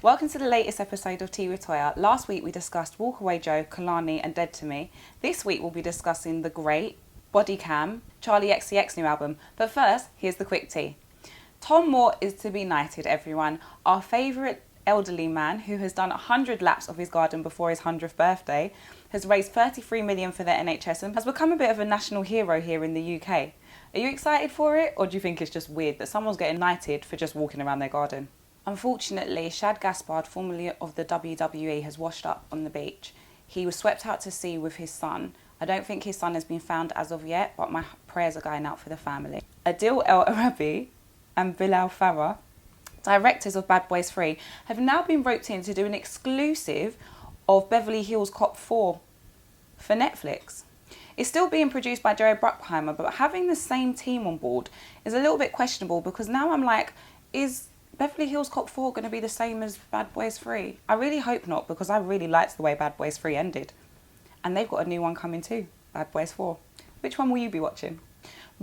Welcome to the latest episode of Tea with Toya. Last week we discussed Walk Away Joe, Kalani and Dead to Me. This week we'll be discussing The Great, Body Cam, Charli XCX new album. But first, here's the quick tea. Tom Moore is to be knighted, everyone. Our favourite elderly man who has done 100 laps of his garden before his 100th birthday, has raised 33 million for the NHS and has become a bit of a national hero here in the UK. Are you excited for it, or do you think it's just weird that someone's getting knighted for just walking around their garden? Unfortunately, Shad Gaspard, formerly of the WWE, has washed up on the beach. He was swept out to sea with his son. I don't think his son has been found as of yet, but my prayers are going out for the family. Adil El Arabi and Bilal Farah, directors of Bad Boys 3, have now been roped in to do an exclusive of Beverly Hills Cop 4 for Netflix. It's still being produced by Jerry Bruckheimer, but having the same team on board is a little bit questionable because now I'm like, is Beverly Hills Cop 4 going to be the same as Bad Boys 3? I really hope not, because I really liked the way Bad Boys 3 ended. And they've got a new one coming too, Bad Boys 4. Which one will you be watching?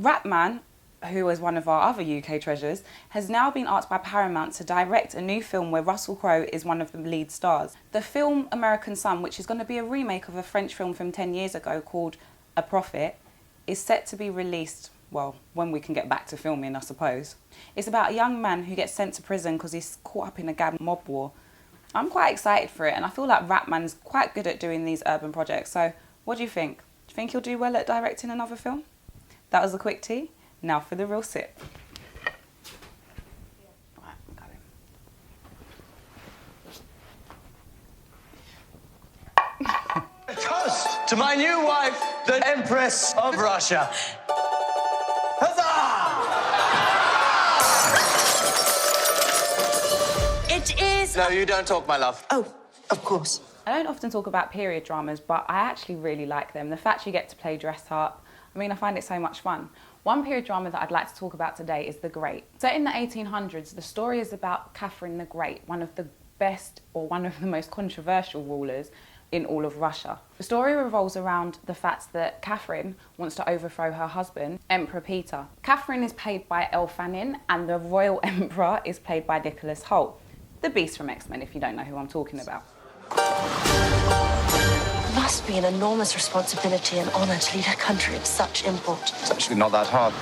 Rapman, who is one of our other UK treasures, has now been asked by Paramount to direct a new film where Russell Crowe is one of the lead stars. The film American Son, which is going to be a remake of a French film from 10 years ago called A Prophet, is set to be released, well, when we can get back to filming, I suppose. It's about a young man who gets sent to prison because he's caught up in a gang mob war. I'm quite excited for it, and I feel like Rapman's quite good at doing these urban projects. So what do you think? Do you think he'll do well at directing another film? That was a quick tea. Now for the real sip. Right, got him. Toast to my new wife, the Empress of Russia. Huzzah! It is... No, you don't talk, my love. Oh, of course. I don't often talk about period dramas, but I actually really like them. The fact you get to play dress up, I mean, I find it so much fun. One period drama that I'd like to talk about today is The Great. Set in the 1800s, the story is about Catherine the Great, one of the best or one of the most controversial rulers in all of Russia. The story revolves around the fact that Catherine wants to overthrow her husband, Emperor Peter. Catherine is played by Elle Fanning and the royal emperor is played by Nicholas Hoult, the Beast from X-Men, if you don't know who I'm talking about. It must be an enormous responsibility and honour to lead a country of such import. It's actually not that hard.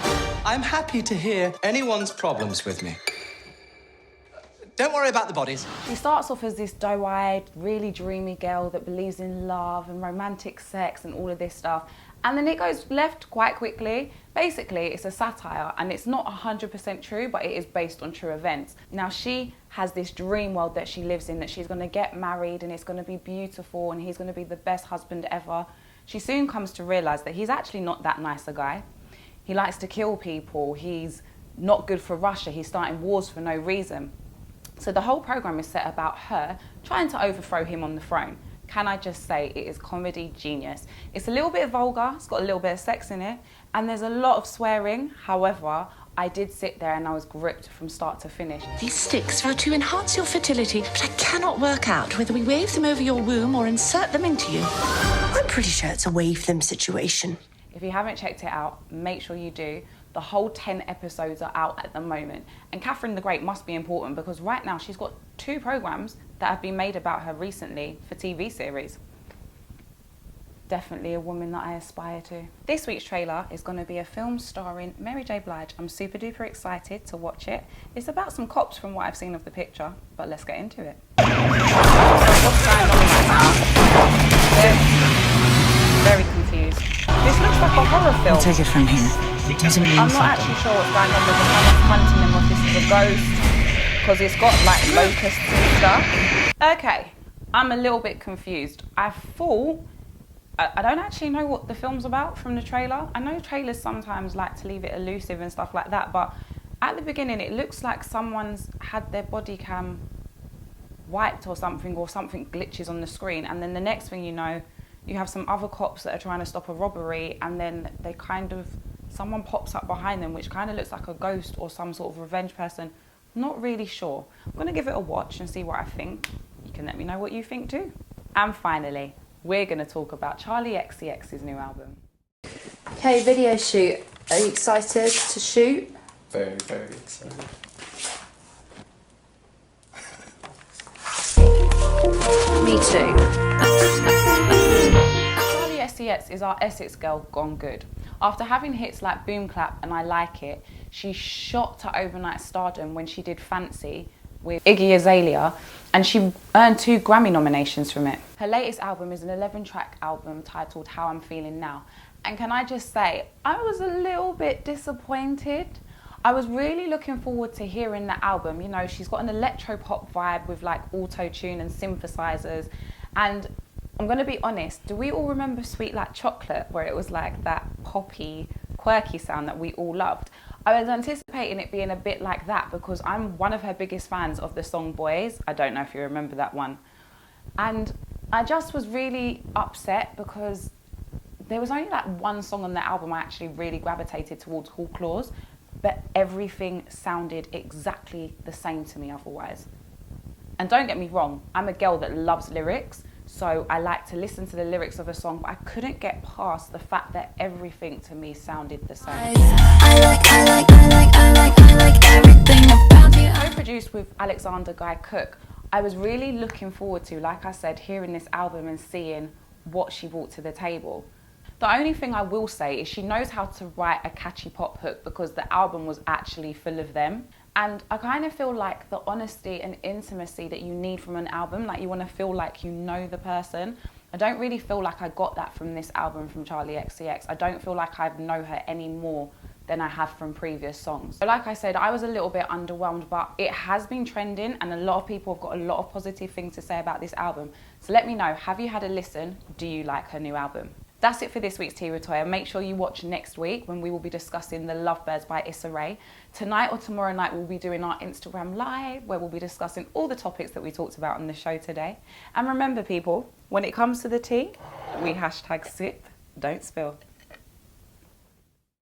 I'm happy to hear anyone's problems with me. Don't worry about the bodies. She starts off as this doe-eyed, really dreamy girl that believes in love and romantic sex and all of this stuff. And then it goes left quite quickly. Basically, it's a satire and it's not 100% true, but it is based on true events. Now, she has this dream world that she lives in, that she's going to get married and it's going to be beautiful and he's going to be the best husband ever. She soon comes to realise that he's actually not that nice a guy. He likes to kill people. He's not good for Russia. He's starting wars for no reason. So the whole programme is set about her trying to overthrow him on the throne. Can I just say, it is comedy genius. It's a little bit vulgar, it's got a little bit of sex in it, and there's a lot of swearing. However, I did sit there and I was gripped from start to finish. These sticks are to enhance your fertility, but I cannot work out whether we wave them over your womb or insert them into you. I'm pretty sure it's a wave them situation. If you haven't checked it out, make sure you do. The whole 10 episodes are out at the moment. And Catherine the Great must be important because right now she's got 2 programmes that have been made about her recently for TV series. Definitely a woman that I aspire to. This week's trailer is going to be a film starring Mary J Blige. I'm super duper excited to watch it. It's about some cops from what I've seen of the picture, but let's get into it. What's going on right now? Very confused. This looks like a horror film. I'll take it from here. I'm not actually sure what's going on with the camera's hunting him, or if this is a ghost, because it's got like locusts and stuff. Okay, I'm a little bit confused. I don't actually know what the film's about from the trailer. I know trailers sometimes like to leave it elusive and stuff like that, but at the beginning it looks like someone's had their body cam wiped or something glitches on the screen, and then the next thing you know, you have some other cops that are trying to stop a robbery, and then someone pops up behind them, which kind of looks like a ghost or some sort of revenge person. Not really sure. I'm going to give it a watch and see what I think. You can let me know what you think too. And finally, we're going to talk about Charli XCX's new album. Okay, video shoot. Are you excited to shoot? Very, very excited. too. Charli XCX is our Essex girl gone good. After having hits like Boom Clap and I Like It, she shot to overnight stardom when she did Fancy with Iggy Azalea, and she earned 2 Grammy nominations from it. Her latest album is an 11-track album titled How I'm Feeling Now. And can I just say, I was a little bit disappointed. I was really looking forward to hearing the album. You know, she's got an electro-pop vibe with like auto-tune and synthesizers. And I'm gonna be honest, do we all remember Sweet Like Chocolate, where it was like that poppy, quirky sound that we all loved? I was anticipating it being a bit like that because I'm one of her biggest fans of the song Boys. I don't know if you remember that one. And I just was really upset because there was only like one song on the album I actually really gravitated towards, called Claws, but everything sounded exactly the same to me otherwise. And don't get me wrong, I'm a girl that loves lyrics, so I like to listen to the lyrics of a song, but I couldn't get past the fact that everything to me sounded the same. I like everything about you. Co-produced with Alexander Guy Cook, I was really looking forward to, like I said, hearing this album and seeing what she brought to the table. The only thing I will say is she knows how to write a catchy pop hook because the album was actually full of them. And I kind of feel like the honesty and intimacy that you need from an album, like you want to feel like you know the person. I don't really feel like I got that from this album from Charli XCX. I don't feel like I know her any more than I have from previous songs. So like I said, I was a little bit underwhelmed, but it has been trending and a lot of people have got a lot of positive things to say about this album. So let me know, have you had a listen? Do you like her new album? That's it for this week's Tea with Toya. Make sure you watch next week when we will be discussing The Lovebirds by Issa Rae. Tonight or tomorrow night we'll be doing our Instagram live where we'll be discussing all the topics that we talked about on the show today. And remember people, when it comes to the tea, we #sip, don't spill.